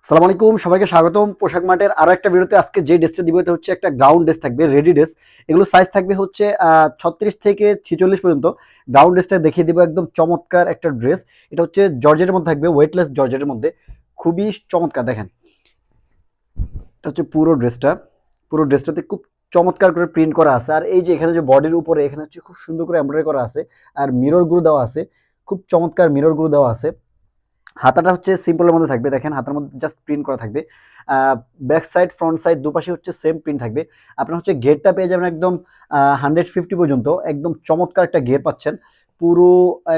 সালাম আলাইকুম, সবাইকে স্বাগতম পোশাক মার্টের আরো একটা ভিডিওতে। আজকে যে ড্রেসটা দিব এটা হচ্ছে একটা গ্রাউন্ড ড্রেস থাকবে, রেডি ড্রেস। এগুলো সাইজ থাকবে হচ্ছে 36 থেকে 46 পর্যন্ত। গ্রাউন্ড ড্রেসটা দেখিয়ে দিব, একদম চমৎকার একটা ড্রেস। এটা হচ্ছে জর্জেটের মধ্যে থাকবে, ওয়েটলেস জর্জেটের মধ্যে, খুবই চমৎকার। দেখেন, এটা হচ্ছে পুরো ড্রেসটাতে খুব চমৎকার করে প্রিন্ট করা আছে। আর এই যে এখানে যে বডির উপরে এখানে হচ্ছে খুব সুন্দর করে এমব্রয়ডারি করা আছে, আর মিরর গুলো দেওয়া আছে, খুব চমৎকার মিরর গুলো দেওয়া আছে। হাতাটা হচ্ছে সিম্পলের মধ্যে থাকবে, দেখেন হাতার মধ্যে জাস্ট প্রিন্ট করা থাকবে। ব্যাক সাইড ফ্রন্ট সাইড দুপাশে হচ্ছে সেম প্রিন্ট থাকবে। আপনার হচ্ছে গেরটা পেয়ে যাবেন একদম 150 পর্যন্ত, একদম চমৎকার একটা গের পাচ্ছেন, পুরো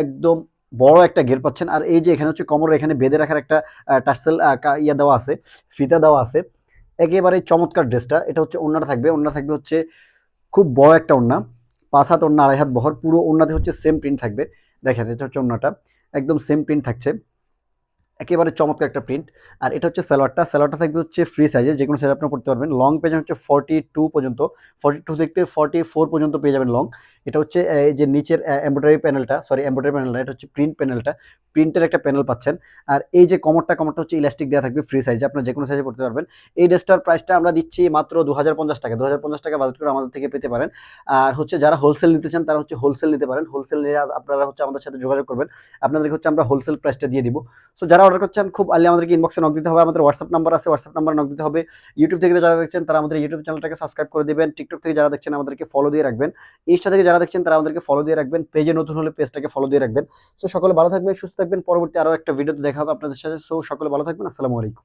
একদম বড় একটা গের পাচ্ছেন। আর এই যে এখানে হচ্ছে কোমরের এখানে বেঁধে রাখার একটা টার্সেল ইয়া দেওয়া আছে, ফিতা দেওয়া আছে। একেবারে চমৎকার ড্রেসটা। এটা হচ্ছে ওড়না থাকবে হচ্ছে খুব বড় একটা ওড়না, 5 হাত ওড়না, 2.5 হাত বহর, পুরো ওড়নাতে হচ্ছে সেম প্রিন্ট থাকবে। দেখেন, এটা হচ্ছে ওড়নাটা, একদম সেম প্রিন্ট থাকছে, একেবারে চমৎকার একটা প্রিন্ট। আর এটা হচ্ছে সালোয়ারটা থাকবে হচ্ছে ফ্রি সাইজে, যে কোনো সাইজ আপনারা পড়তে পারবেন। লং পেয়ে যাবেন হচ্ছে 42 পর্যন্ত, 42 থেকে 44 পর্যন্ত পেয়ে যাবেন লং। এটা হচ্ছে এই যে নিচের এমব্রয়ডারি প্যানেলটা, এটা হচ্ছে প্রিন্ট প্যানেলটা, প্রিন্টের একটা প্যানেল পাচ্ছেন। আর এই যে কমরটা হচ্ছে ইলাস্টিক দেওয়া থাকবে, ফ্রি সাইজে, আপনার যে কোনো সাইজে পড়তে পারবেন। এই ড্রেসটার প্রাইসটা আমরা দিচ্ছি মাত্র 2050 টাকা। 2050 টাকা বাজেট করে আমাদের থেকে পেতে পারেন। আর হচ্ছে যারা হোলসেল নিতে চান তারা হচ্ছে হোলসেল নিতে পারেন। হোলসেল নিয়ে আপনারা হচ্ছে আমাদের সাথে যোগাযোগ করবেন, আপনাদেরকে হচ্ছে আমরা হোলসেল প্রাইসটা দিয়ে দিব। সো যারা অর্ডার করছেন খুব আর্লি আমাদেরকে ইনবক্সে নক দিতে হবে, আমাদের হোয়াটসঅ্যাপ নাম্বার আছে, হোয়াটসঅ্যাপ নাম্বার নক দিতে হবে। ইউটিউব থেকে যারা দেখছেন তারা আমাদের ইউটিউব চ্যানেলটাকে সাবস্ক্রাইব করে দিবেন। টিকটক থেকে যারা দেখছেন আমাদেরকে ফলো দিয়ে রাখবেন। ইনস্টা থেকে যারা দেখছেন তারা আমাদেরকে ফলো দিয়ে রাখবেন। পেজে নতুন হলে পেজটাকে ফলো দিয়ে রাখবেন। সো সকলে ভালো থাকবেন, সুস্থ থাকবেন। পরবর্তী আরো একটা ভিডিওতে দেখা হবে আপনাদের সাথে। সো সকলে ভালো থাকবেন। আসসালামু আলাইকুম।